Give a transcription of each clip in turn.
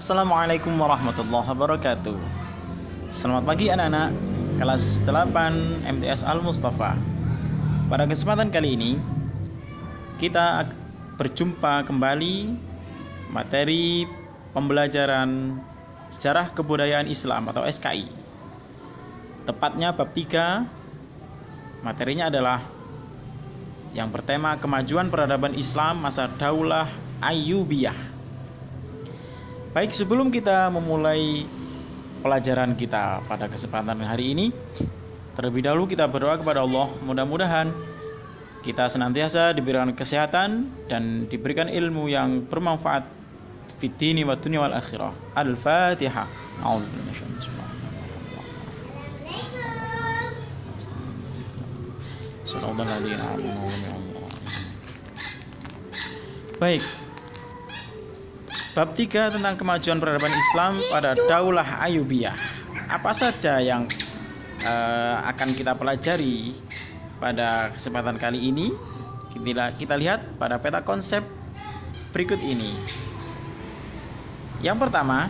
Assalamualaikum warahmatullahi wabarakatuh. Selamat pagi anak-anak kelas 8 MTS Al Mustafa. Pada kesempatan kali ini kita berjumpa kembali materi pembelajaran Sejarah Kebudayaan Islam atau SKI. Tepatnya bab 3. Materinya adalah yang bertema kemajuan peradaban Islam masa Daulah Ayyubiyah. Baik, sebelum kita memulai pelajaran kita pada kesempatan hari ini, terlebih dahulu kita berdoa kepada Allah, mudah-mudahan kita senantiasa diberikan kesehatan dan diberikan ilmu yang bermanfaat fid dini wa dunya wal akhirah. Al-Fatihah. Baik. Bab 3 tentang kemajuan peradaban Islam pada Daulah Ayyubiyah. Apa saja yang akan kita pelajari pada kesempatan kali ini? Kita lihat pada peta konsep berikut ini. Yang pertama,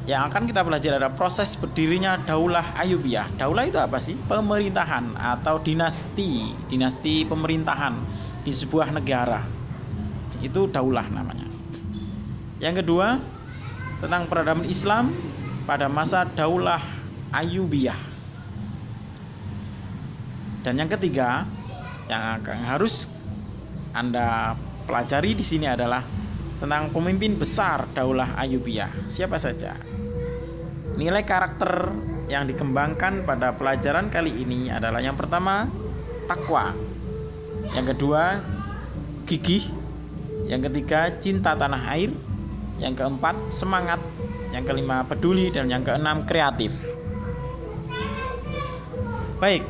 yang akan kita pelajari adalah proses berdirinya Daulah Ayyubiyah. Daulah itu apa sih? Pemerintahan atau dinasti pemerintahan di sebuah negara. Itu daulah namanya. Yang kedua, tentang peradaban Islam pada masa Daulah Ayyubiyah. Dan yang ketiga, yang akan harus Anda pelajari di sini adalah tentang pemimpin besar Daulah Ayyubiyah. Siapa saja? Nilai karakter yang dikembangkan pada pelajaran kali ini adalah yang pertama, takwa. Yang kedua, gigih. Yang ketiga, cinta tanah air. Yang keempat, semangat. Yang kelima, peduli. Dan yang keenam, kreatif. Baik,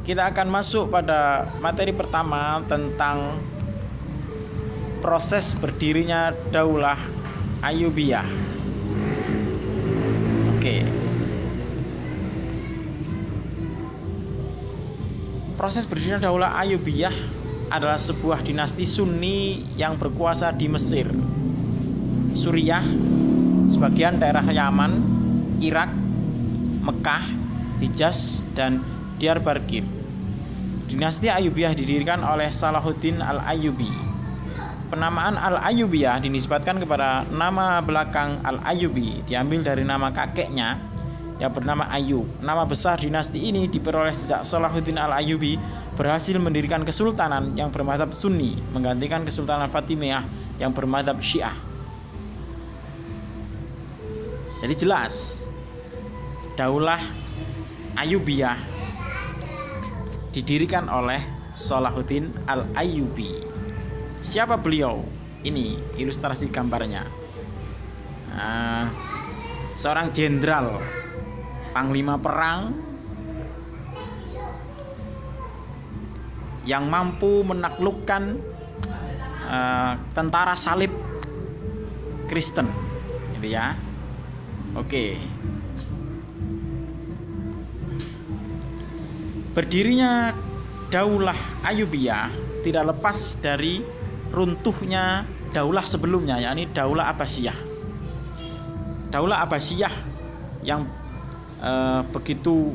kita akan masuk pada materi pertama tentang proses berdirinya Daulah Ayyubiyah. Oke. Proses berdirinya Daulah Ayyubiyah adalah sebuah dinasti Sunni yang berkuasa di Mesir, Suriah, sebagian daerah Yaman, Irak, Mekah, Hijaz, dan Diyarbakir. Dinasti Ayyubiyah didirikan oleh Salahuddin Al-Ayyubi. Penamaan Al-Ayyubiyah dinisbatkan kepada nama belakang Al-Ayyubi, diambil dari nama kakeknya yang bernama Ayyub. Nama besar dinasti ini diperoleh sejak Salahuddin Al-Ayyubi berhasil mendirikan kesultanan yang bermadzhab Sunni, menggantikan Kesultanan Fatimiyah yang bermadzhab Syiah. Jadi jelas, Daulah Ayyubiyah didirikan oleh Salahuddin Al-Ayyubi. Siapa beliau? Ini ilustrasi gambarnya. Seorang jenderal, panglima perang yang mampu menaklukkan tentara salib Kristen, gitu ya. Oke. Berdirinya Daulah Ayyubiyah tidak lepas dari runtuhnya daulah sebelumnya, yakni Daulah Abbasiyah. Daulah Abbasiyah yang begitu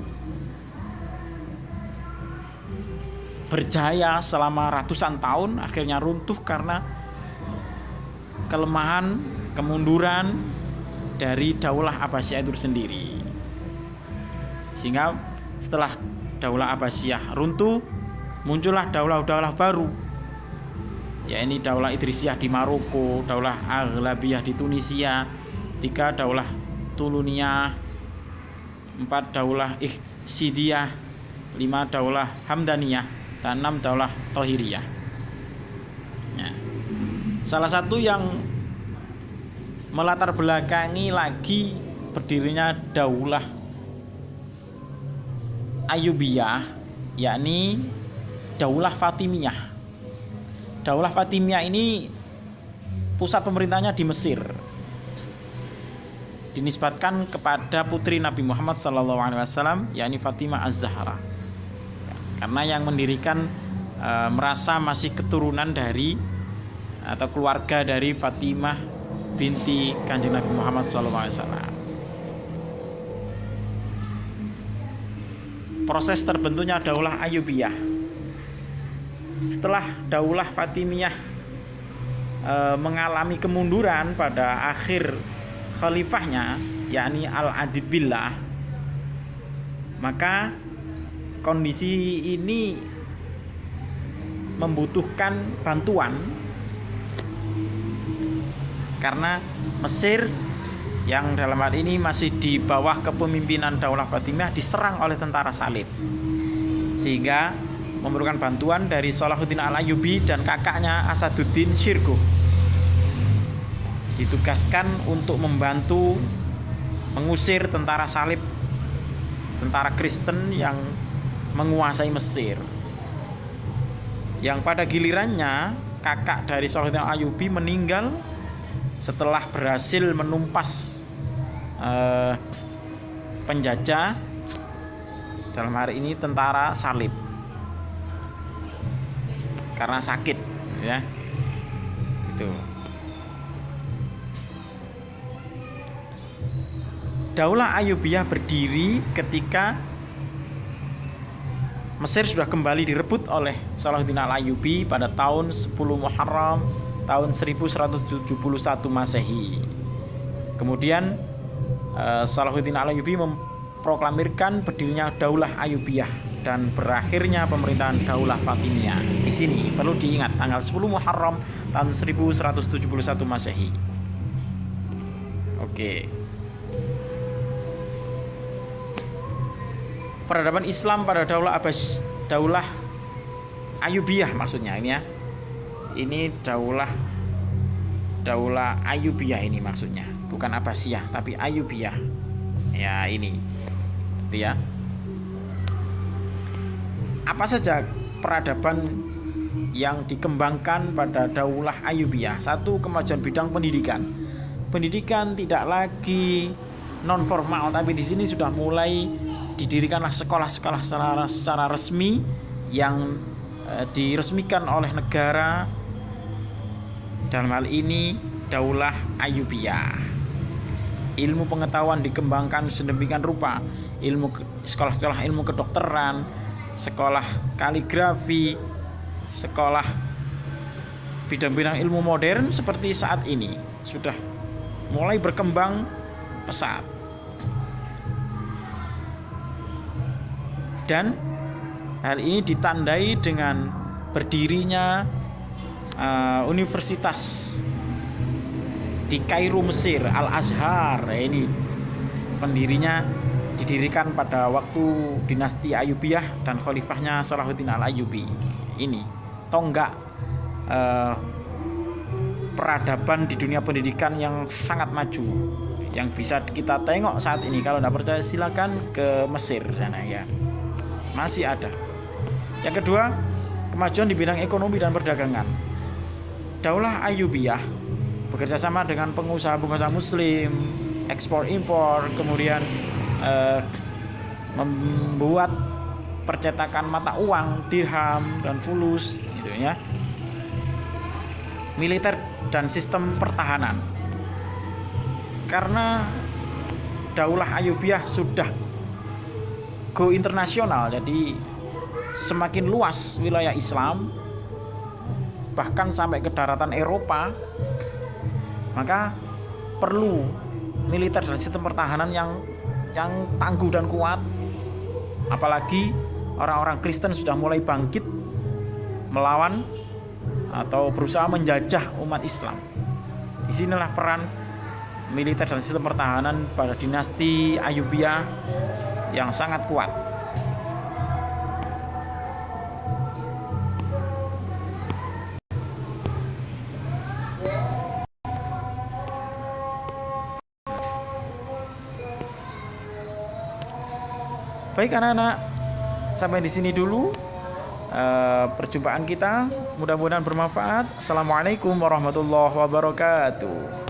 berjaya selama ratusan tahun akhirnya runtuh karena kelemahan, kemunduran dari Daulah Abbasiyah itu sendiri. Sehingga setelah Daulah Abbasiyah runtuh, muncullah daulah-daulah baru, yaitu Daulah Idrisiyah di Maroko, Daulah Aghlabiyah di Tunisia, 3 Daulah Tuluniyah, 4 Daulah Ikhsidiyah, 5 Daulah Hamdaniyah, dan 6 Daulah Tohiriyah. Ya. Salah satu yang melatar belakangi lagi berdirinya Daulah Ayyubiyah, yakni Daulah Fatimiyah. Daulah Fatimiyah ini pusat pemerintahnya di Mesir. Dinisbatkan kepada putri Nabi Muhammad SAW, yakni Fatimah Az-Zahra. Karena yang mendirikan merasa masih keturunan dari atau keluarga dari Fatimah binti Kanjeng Nabi Muhammad SAW. Proses terbentuknya Daulah Ayyubiyah setelah Daulah Fatimiyah mengalami kemunduran pada akhir khalifahnya, yakni Al-Adid Billah, maka kondisi ini membutuhkan bantuan karena Mesir yang dalam hal ini masih di bawah kepemimpinan Daulah Fatimiyah diserang oleh tentara salib, sehingga memerlukan bantuan dari Salahuddin Al-Ayyubi dan kakaknya Asaduddin Shirkuh. Ditugaskan untuk membantu mengusir tentara salib, tentara Kristen yang menguasai Mesir. Yang pada gilirannya kakak dari Salahuddin Al-Ayyubi meninggal setelah berhasil menumpas penjajah, dalam hari ini tentara salib, karena sakit, ya. Itu. Daulah Ayyubiyah berdiri ketika Mesir sudah kembali direbut oleh Salahuddin Al-Ayyubi pada tahun 10 Muharram tahun 1171 Masehi. Kemudian Salahuddin Al-Ayyubi memproklamirkan berdirinya Daulah Ayyubiyah dan berakhirnya pemerintahan Daulah Fatimiyah. Di sini perlu diingat tanggal 10 Muharram tahun 1171 Masehi. Oke. Peradaban Islam pada Daulah Ayyubiyah maksudnya ini, ya. Ini Daulah Ayyubiyah ini maksudnya, bukan Abbasiyah tapi Ayyubiyah. Ya, ini. Gitu ya. Apa saja peradaban yang dikembangkan pada Daulah Ayyubiyah? Satu, kemajuan bidang pendidikan. Pendidikan tidak lagi non formal, tapi di sini sudah mulai didirikanlah sekolah-sekolah secara resmi yang diresmikan oleh negara. Dalam hal ini Daulah Ayyubiyah. Ilmu pengetahuan dikembangkan sedemikian rupa. Sekolah-sekolah ilmu kedokteran, sekolah kaligrafi, sekolah bidang-bidang ilmu modern seperti saat ini sudah mulai berkembang pesat. Dan hal ini ditandai dengan berdirinya universitas di Kairo, Mesir, Al-Azhar. Ini pendirinya didirikan pada waktu dinasti Ayyubiyah dan khalifahnya Salahuddin Al-Ayyubi. Ini tonggak peradaban di dunia pendidikan yang sangat maju, yang bisa kita tengok saat ini. Kalau tidak percaya silakan ke Mesir sana, ya, masih ada. Yang kedua, kemajuan di bidang ekonomi dan perdagangan. Daulah Ayyubiyah bekerjasama dengan pengusaha-pengusaha muslim, ekspor impor, kemudian membuat percetakan mata uang, dirham dan fulus, gitu ya. Militer dan sistem pertahanan. Karena Daulah Ayyubiyah sudah go internasional, jadi semakin luas wilayah Islam, bahkan sampai ke daratan Eropa, maka perlu militer dan sistem pertahanan yang tangguh dan kuat. Apalagi orang-orang Kristen sudah mulai bangkit melawan atau berusaha menjajah umat Islam. Disinilah peran militer dan sistem pertahanan pada dinasti Ayyubiyah yang sangat kuat. Baik anak-anak, sampai di sini dulu perjumpaan kita. Mudah-mudahan bermanfaat. Assalamualaikum warahmatullahi wabarakatuh.